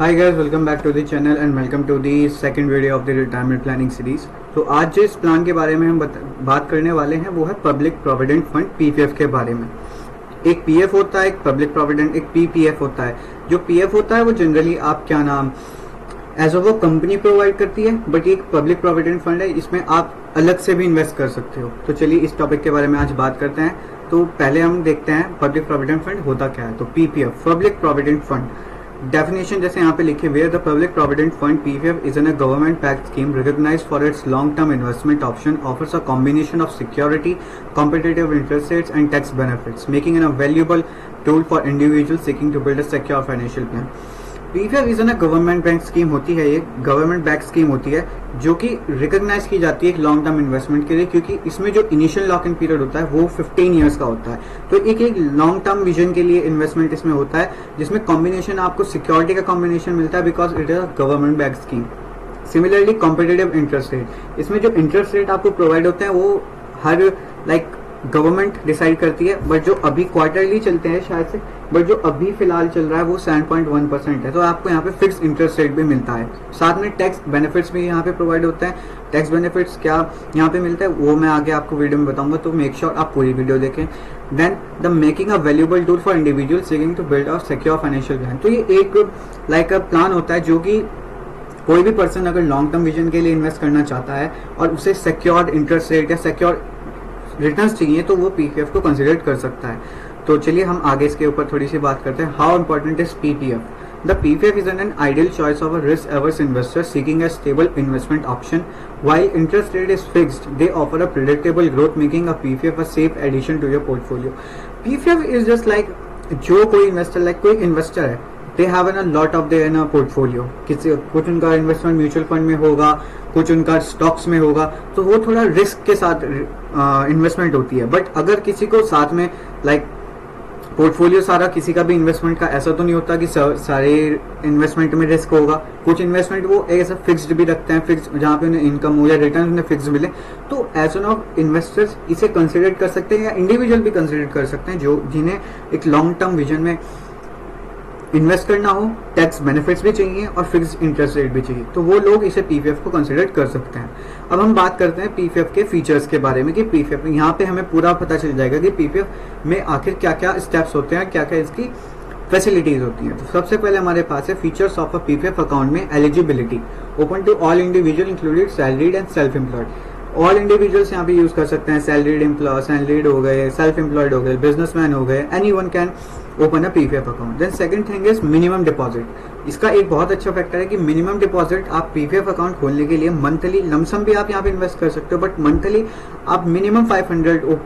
Hi guys, welcome back to the channel and welcome to the second video of the retirement planning series. तो आज जिस plan के बारे में हम बात करने वाले हैं वो है पब्लिक प्रोविडेंट फंड पीपीएफ के बारे में। एक पीएफ होता है, एक पब्लिक प्रोविडेंट, एक पीपीएफ होता है। जो पीएफ होता है वो जनरली आप क्या नाम एज वो कंपनी प्रोवाइड करती है, बट एक पब्लिक प्रोविडेंट फंड है, इसमें आप अलग से भी इन्वेस्ट कर सकते हो। तो चलिए इस टॉपिक के बारे में आज बात करते हैं। तो पहले हम देखते हैं पब्लिक प्रोविडेंट फंड होता क्या है। तो PPF, public provident fund, definition जैसे यहाँ पे लिखे, where the public provident fund PPF is an a government backed scheme recognised for its long term investment option, offers a combination of security, competitive interest rates and tax benefits, making it a valuable tool for individuals seeking to build a secure financial plan. PPF is ना government bank scheme होती है, ये government back scheme होती है जो कि recognise की जाती है एक लॉन्ग टर्म इन्वेस्टमेंट के लिए, क्योंकि इसमें जो इनिशियल लॉक इन पीरियड होता है वो 15 ईयर्स का होता है। तो एक लॉन्ग टर्म विजन के लिए इन्वेस्टमेंट इसमें होता है, जिसमें कॉम्बिनेशन आपको सिक्योरिटी का कॉम्बिनेशन मिलता है because it is a government back scheme. Similarly competitive interest rate, इसमें जो इंटरेस्ट रेट आपको प्रोवाइड होते हैं वो हर गवर्नमेंट डिसाइड करती है, बट जो अभी क्वार्टरली चलते हैं शायद से, बट जो अभी फिलहाल चल रहा है वो 7.1% है। तो आपको यहाँ पे फिक्स इंटरेस्ट रेट भी मिलता है। साथ में टैक्स बेनिफिट्स भी यहाँ पे प्रोवाइड होते हैं। टैक्स बेनिफिट्स क्या यहाँ पे मिलता है वो मैं आगे आपको वीडियो में बताऊंगा, तो मेक श्योर आप पूरी वीडियो देखें। Then the making a valuable tool for individual seeking to build a secure financial plan. तो ये एक अ प्लान होता है जो कि कोई भी पर्सन अगर लॉन्ग टर्म विजन के लिए इन्वेस्ट करना चाहता है और उसे सिक्योर्ड इंटरेस्ट रेट या सिक्योर रिटर्न्स चाहिए तो वो पीपीएफ को कंसिडर कर सकता है। तो चलिए हम आगे इसके ऊपर थोड़ी सी बात करते हैं। How important is PPF? The PPF is an ideal choice of a risk averse investor seeking a stable investment option. While interest rate is fixed, they offer a predictable growth, making a PPF a safe addition to your portfolio. PPF is just like जो कोई investor कोई investor है, they have an a lot of their in a portfolio. कुछ उनका investment mutual fund में होगा, कुछ उनका स्टॉक्स में होगा, तो वो थोड़ा रिस्क के साथ इन्वेस्टमेंट होती है। बट अगर किसी को साथ में पोर्टफोलियो सारा किसी का भी इन्वेस्टमेंट का ऐसा तो नहीं होता कि सारे इन्वेस्टमेंट में रिस्क होगा। कुछ इन्वेस्टमेंट वो ऐसा फिक्स्ड भी रखते हैं, फिक्स जहाँ पे उन्हें इनकम हो या रिटर्न उन्हें फिक्स मिले। तो एज एन ऑफ इन्वेस्टर्स इसे कंसिडर कर सकते हैं या इंडिविजुअल भी कंसिडर कर सकते हैं जो जिन्हें एक लॉन्ग टर्म विजन में इन्वेस्ट करना हो, टैक्स बेनिफिट्स भी चाहिए और फिक्स इंटरेस्ट रेट भी चाहिए, तो वो लोग इसे पीपीएफ को कंसिडर कर सकते हैं। अब हम बात करते हैं पीपीएफ के फीचर्स के बारे में कि पीपीएफ यहाँ पे हमें पूरा पता चल जाएगा कि पीपीएफ में आखिर क्या क्या स्टेप्स होते हैं, क्या क्या इसकी फैसिलिटीज होती हैं। तो सबसे पहले हमारे पास है features of a PPF account में eligibility, open to all individual included salaried and self employed. All individuals यहाँ पे यूज कर सकते हैं, सैलरीड हो गए, सेल्फ एम्प्लॉयड हो गए, बिजनेसमैन हो गए, anyone can open a PPF account. Then second thing is minimum deposit. इसका एक बहुत अच्छा फैक्टर है कि मिनिमम डिपॉजिट आप पीपीएफ अकाउंट खोलने के लिए मंथली लमसम भी आप यहाँ पे इन्वेस्ट कर सकते हो, बट मंथली आप मिनिमम 500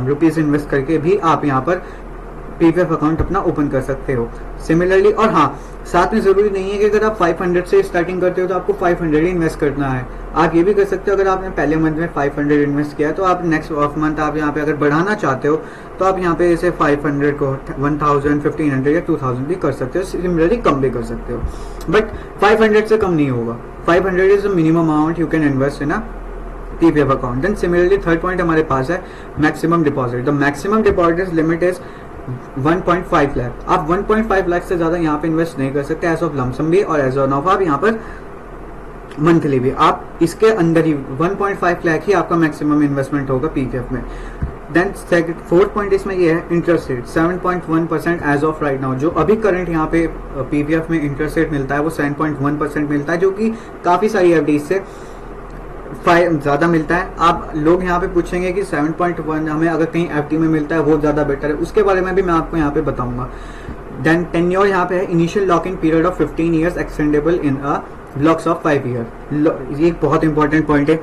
रुपीज इन्वेस्ट करके भी आप यहाँ पर पीपीएफ अकाउंट अपना ओपन कर सकते हो। सिमिलरली, और हाँ, साथ में जरूरी नहीं है कि अगर आप 500 से स्टार्टिंग करते हो तो आपको 500 ही इन्वेस्ट करना है। आप ये भी कर सकते हो, अगर आपने पहले मंथ में 500 इन्वेस्ट किया है तो आप नेक्स्ट ऑफ मंथ आप यहाँ पे अगर बढ़ाना चाहते हो तो आप यहाँ पे इसे 500 को 1000, 1500 या 2000 भी कर सकते हो। सिमिलरली कम भी कर सकते हो, बट 500 से कम नहीं होगा। 500 is the minimum amount you can invest in a PPF account. Then similarly third point हमारे पास है maximum deposit. The maximum deposit limit is 1.5 lakh. आप 1.5 लाख से ज्यादा यहाँ पे इन्वेस्ट नहीं कर सकते एज ऑफ लमसम भी और एज ऑफ आप यहाँ पर मंथली भी। आप इसके अंदर ही 1.5 लाख ही आपका मैक्सिमम इन्वेस्टमेंट होगा पीपीएफ में। देन फोर्थ पॉइंट इसमें ये है interest rate 7.1% as of right now. जो अभी करंट यहाँ पे पीपीएफ में इंटरेस्ट रेट मिलता है वो 7.1% मिलता है, जो कि काफी सारी एफडी से ज्यादा मिलता है। आप लोग यहाँ पे पूछेंगे कि 7.1 हमें अगर कहीं एफडी में मिलता है वो ज्यादा बेटर है, उसके बारे में भी मैं आपको यहाँ पे बताऊंगा। देन टेन्योर यहाँ पे है initial locking period of 15 years extendable in a blocks of 5 year. ये एक बहुत इंपॉर्टेंट पॉइंट है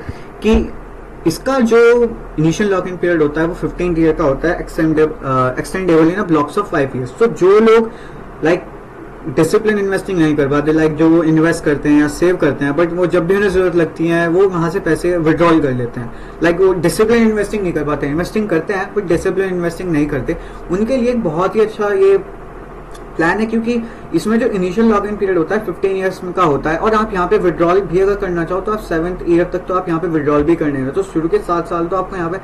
कि इसका जो इनिशियल लॉकिंग पीरियड होता है वो 15 ईयर का होता है, extendable in a blocks of 5 years. तो जो लोग डिसिप्लिन इन्वेस्टिंग नहीं कर पाते, जो वो इन्वेस्ट करते हैं या सेव करते हैं, बट वो जब भी उन्हें जरूरत लगती है वो वहां से पैसे विड्रॉल कर लेते हैं। वो डिसिप्लिन इन्वेस्टिंग नहीं कर पाते, इन्वेस्टिंग करते हैं बट डिसिप्लिन इन्वेस्टिंग नहीं करते, उनके लिए एक बहुत ही अच्छा ये प्लान है, क्योंकि इसमें जो इनिशियल लॉक इन पीरियड होता है 15 ईयर्स का होता है, और आप यहाँ पे विड्रॉल भी अगर करना चाहो तो आप 7th ईयर तक तो आप यहाँ पे विड्रॉल भी करने हैं। तो शुरू के 7 साल तो आपको यहाँ पे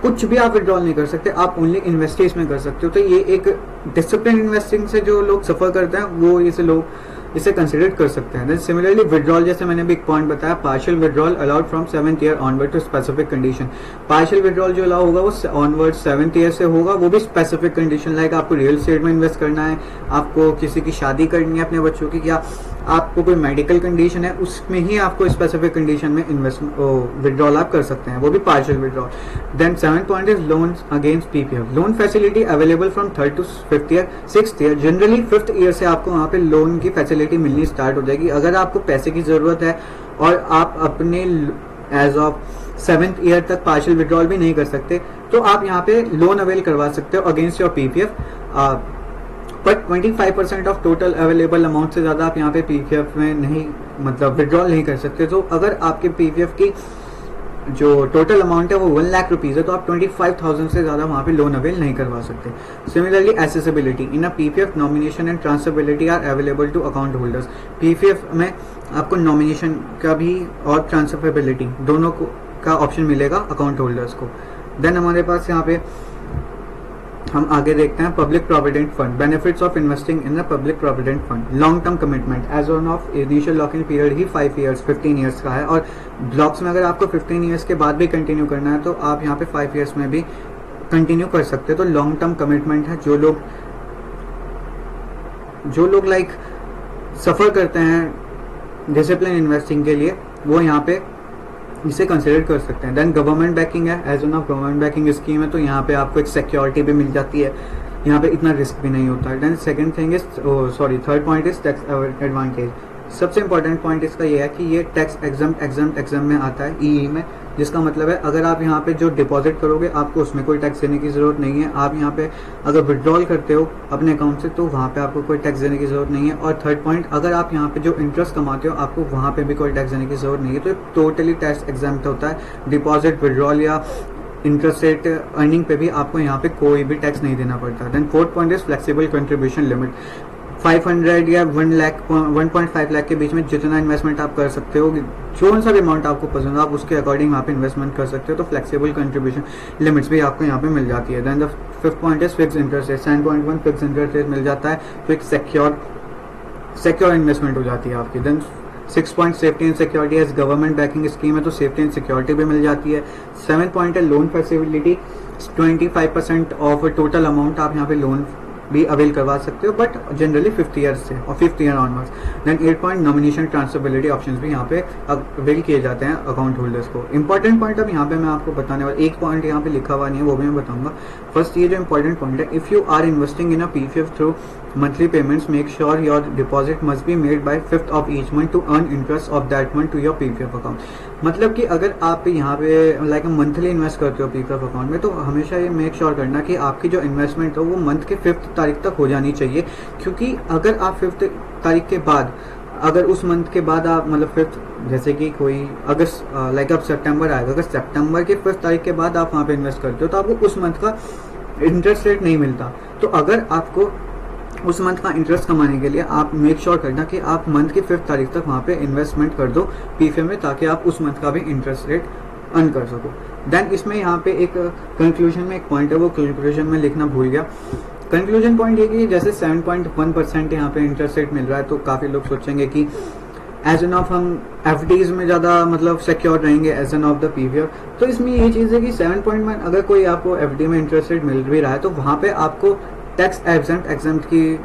कुछ भी आप विड्रॉल नहीं कर सकते, आप ओनली इन्वेस्ट इसमें कर सकते हो। तो ये एक डिसिप्लिन इन्वेस्टिंग से जो लोग सफर करते हैं वो इसे लोग इसे कंसिडर कर सकते हैं। देन सिमिलरली विड्रॉल, जैसे मैंने भी एक पॉइंट बताया, partial withdrawal allowed from 7th year onward to specific condition. Partial withdrawal जो अलाउ होगा वो ऑनवर्ड 7th ईयर से होगा, वो भी स्पेसिफिक कंडीशन, लाइक आपको रियल एस्टेट में इन्वेस्ट करना है, आपको किसी की शादी करनी है अपने बच्चों की, या आपको कोई मेडिकल कंडीशन है, उसमें ही आपको स्पेसिफिक कंडीशन में विड्रॉल आप कर सकते हैं, वो भी partial withdrawal. Then 7th point is loans against PPF. Loan facility available from 3rd to 5th year, 6th year. Generally 5th year से आपको वहाँ पे लोन की फैसिलिटी मिलनी स्टार्ट हो जाएगी। अगर आपको पैसे की जरूरत है और आप अपने एज ऑफ 7th ईयर तक पार्शियल विड्रॉल भी नहीं कर सकते, तो आप यहाँ पे लोन अवेल करवा सकते हो against your PPF, but 25% of total available amount से ज्यादा आप यहाँ पे पीपीएफ में नहीं, मतलब विड्रॉल नहीं कर सकते। तो अगर आपके पीपीएफ की जो टोटल अमाउंट है वो 1 लाख रुपीज है, तो आप 25,000 से ज्यादा वहाँ पे लोन अवेल नहीं करवा सकते। Similarly accessibility in a PPF, nomination and transferability are available to account holders. PPF में आपको नॉमिनेशन का भी और ट्रांसफरेबिलिटी दोनों को का ऑप्शन मिलेगा अकाउंट होल्डर्स को। देन हमारे पास यहाँ पे हम आगे देखते हैं public provident fund, benefits of investing in the public provident fund. Long term commitment, as on of initial lock in period ही 5 ईयर्स 15 ईयर्स का है, और ब्लॉक्स में अगर आपको 15 ईयर्स के बाद भी कंटिन्यू करना है तो आप यहाँ पे 5 ईयर्स में भी कंटिन्यू कर सकते हैं। तो लॉन्ग टर्म कमिटमेंट है, जो लोग लाइक सफर करते हैं डिसिप्लिन इन्वेस्टिंग के लिए, वो यहाँ पे इसे कंसिडर कर सकते हैं। देन गवर्नमेंट बैकिंग है, as on of government backing scheme है, तो यहाँ पे आपको एक सिक्योरिटी भी मिल जाती है, यहाँ पे इतना रिस्क भी नहीं होता है। Then second thing is third point is tax advantage. सबसे इंपॉर्टेंट पॉइंट इसका ये है कि ये टैक्स एग्जाम में आता है, ईई में, जिसका मतलब है अगर आप यहाँ पे जो डिपॉजिट करोगे आपको उसमें कोई टैक्स देने की जरूरत नहीं है। आप यहाँ पे अगर विड्रॉल करते हो अपने अकाउंट से तो वहाँ पे आपको कोई टैक्स देने की जरूरत नहीं है। और थर्ड पॉइंट, अगर आप यहाँ पे जो इंटरेस्ट कमाते हो आपको वहाँ पे भी कोई टैक्स देने की जरूरत नहीं है। तो टोटली टैक्स एग्जाम होता है। डिपॉजिट, विड्रॉल या इंटरेस्ट रेट अर्निंग पे भी आपको यहाँ पे कोई भी टैक्स नहीं देना पड़ता। Then fourth point is flexible contribution limit. 500 या 1 लाख 1.5 लाख के बीच में जितना इन्वेस्टमेंट आप कर सकते हो, जो सा भी अमाउंट आपको पसंद है आप उसके अकॉर्डिंग वहाँ पे इन्वेस्टमेंट कर सकते हो। तो फ्लेक्सिबल कंट्रीब्यूशन लिमिट्स भी आपको यहाँ पे मिल जाती है। Then the fifth point is fix interest rate. 7.1 fix interest rate मिल जाता है, तो एक सिक्योर इन्वेस्टमेंट हो जाती है आपकी। Then 6 point safety and security, as government backing scheme है तो सेफ्टी एंड सिक्योरिटी भी मिल जाती है। 7 पॉइंट है loan facility. 25% of total amount आप यहाँ पे लोन भी अवेल करवा सकते हो, बट जनरली 5th ईयर से और 5th year onwards. Then 8 point nomination transferability options भी यहाँ पे अवेल किए जाते हैं अकाउंट होल्डर्स को। इंपॉर्टेंट पॉइंट अब यहाँ पे मैं आपको बताने वाला, एक पॉइंट यहाँ पे लिखा हुआ नहीं है वो भी मैं बताऊंगा। फर्स्ट ये जो इंपॉर्टेंट पॉइंट है, if you are investing in a PPF through monthly payments, make sure your deposit must be made by 5th of each month to earn interest of that month to your PPF account। मतलब कि अगर आप यहाँ पे like monthly invest करते हो PPF account में, तो हमेशा ये मेक श्योर करना कि आपकी जो इन्वेस्टमेंट हो वो मंथ के 5th तारीख तक हो जानी चाहिए। क्योंकि अगर आप 5th तारीख के बाद, अगर उस मंथ के बाद आप मतलब 5th, जैसे कि कोई अगस्त लाइक अब सितंबर आएगा, अगर सितंबर के 5th तारीख के बाद आप वहाँ पे इन्वेस्ट करते हो तो आपको उस मंथ का इंटरेस्ट रेट नहीं मिलता। तो अगर आपको उस मंथ का इंटरेस्ट कमाने के लिए आप मेक श्योर करना कि आप मंथ की 5th तारीख तक वहाँ पे इन्वेस्टमेंट कर दो पीपीएफ में, ताकि आप उस मंथ का भी इंटरेस्ट रेट अर्न कर सको। देन इसमें यहाँ पे एक कंक्लूजन में एक पॉइंट है, वो कंक्लूजन में लिखना भूल गया। कंक्लूजन पॉइंट ये कि जैसे 7.1% यहाँ पे इंटरेस्ट रेट मिल रहा है, तो काफ़ी लोग सोचेंगे कि एज एन ऑफ हम एफडीज में ज़्यादा मतलब सिक्योर रहेंगे एज एन ऑफ द पीपीएफ। तो इसमें ये चीज़ है कि 7.1 अगर कोई आपको एफडी में इंटरेस्ट रेट मिल भी रहा है तो वहाँ पे आपको टैक्स एग्जम्प्ट की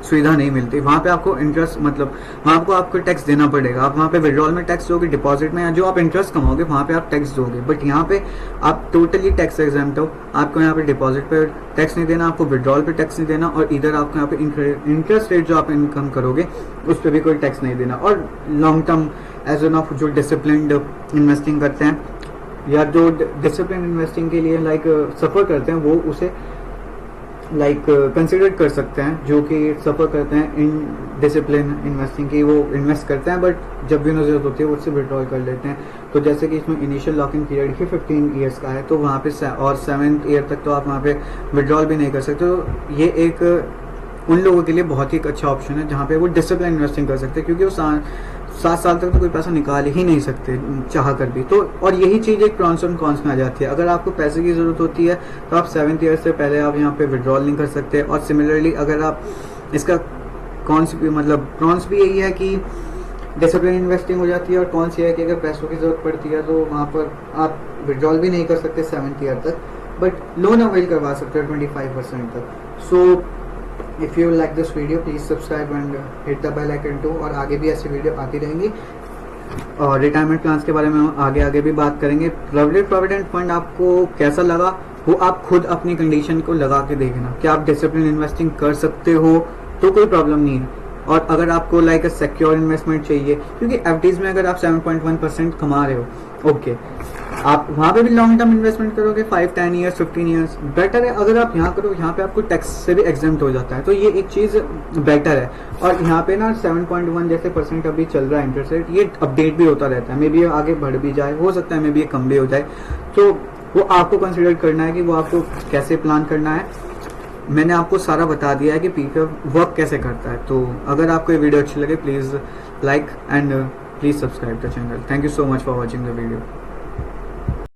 सुविधा नहीं मिलती। वहाँ पे आपको इंटरेस्ट मतलब वहाँ को आपको टैक्स देना पड़ेगा। आप वहाँ पे विड्रॉल में टैक्स दोगे, डिपॉजिट में या जो आप इंटरेस्ट कमाओगे वहाँ पे आप टैक्स दोगे। बट यहाँ पे आप टोटली टैक्स एग्जम्प्ट हो, आपको यहाँ पे डिपॉजिट पे टैक्स नहीं देना, आपको विड्रॉल पे टैक्स नहीं देना, और इधर आपको यहाँ पे इंटरेस्ट रेट जो आप इनकम करोगे उस पर भी कोई टैक्स नहीं देना। और लॉन्ग टर्म एज एन ऑफ जो डिसिप्लिन्ड इन्वेस्टिंग करते हैं या जो डिसिप्लिन इन्वेस्टिंग के लिए लाइक सफ़र करते हैं, वो उसे लाइक कंसिडर कर सकते हैं। जो कि सफ़र करते हैं इन डिसिप्लिन इन्वेस्टिंग की, वो इन्वेस्ट करते हैं बट जब भी उन्हें जरूरत होती है वो उससे विड्रॉल कर लेते हैं। तो जैसे कि इसमें इनिशियल लॉकिंग पीरियड ही 15 ईयर्स का है, तो वहाँ पे और 7th ईयर तक तो आप वहाँ पे विड्रॉल भी नहीं कर सकते। तो ये एक उन लोगों के लिए बहुत ही अच्छा ऑप्शन है जहाँ पे वो डिसिप्लिन इन्वेस्टिंग कर सकते हैं, क्योंकि वो 7 साल तक तो कोई पैसा निकाल ही नहीं सकते चाह कर भी। तो और यही चीज़ एक प्रॉन्स एंड कॉन्स में आ जाती है। अगर आपको पैसे की ज़रूरत होती है तो आप 7th ईयर से पहले आप यहाँ पे विड्रॉल नहीं कर सकते। और सिमिलरली अगर आप इसका कौन सी मतलब प्रॉन्स भी यही है कि डिसिप्लिन इन्वेस्टिंग हो जाती है, और कौन सी है कि अगर पैसों की ज़रूरत पड़ती है तो वहाँ पर आप विड्रॉल भी नहीं कर सकते 7th ईयर तक, बट लोन अवेल करवा सकते हो 25% तक. So if you like this video please subscribe and hit the bell icon too, और आगे भी ऐसी वीडियो आती रहेंगी. और रिटायरमेंट प्लान्स के बारे में हम आगे भी बात करेंगे. प्रोविडेंट फंड आपको कैसा लगा वो आप खुद अपनी कंडीशन को लगा के देखना. क्या आप डिसिप्लिन इन्वेस्टिंग कर सकते हो तो कोई प्रॉब्लम नहीं है. और अगर आपको लाइक अ सिक्योर इन्वेस्टमेंट चाहिए, क्योंकि एफडीज में अगर आप 7.1% कमा रहे हो, ओके, आप वहाँ पे भी लॉन्ग टर्म इन्वेस्टमेंट करोगे 5-10 ईयर्स 15 ईयर्स, बेटर है. अगर आप यहाँ करो, यहाँ पे आपको टैक्स से भी एग्जेम्प्ट हो जाता है, तो ये एक चीज़ बेटर है. और यहाँ पे ना 7.1 जैसे % अभी चल रहा है इंटरेस्ट रेट, ये अपडेट भी होता रहता है. मे बी आगे बढ़ भी जाए, हो सकता है मे बी ये कम भी हो जाए. तो वो आपको कंसिडर करना है कि वो आपको कैसे प्लान करना है. मैंने आपको सारा बता दिया है कि पीपीएफ वर्क कैसे करता है. तो अगर आपको ये वीडियो अच्छी लगे please like and please subscribe the channel. Thank you so much for watching the video.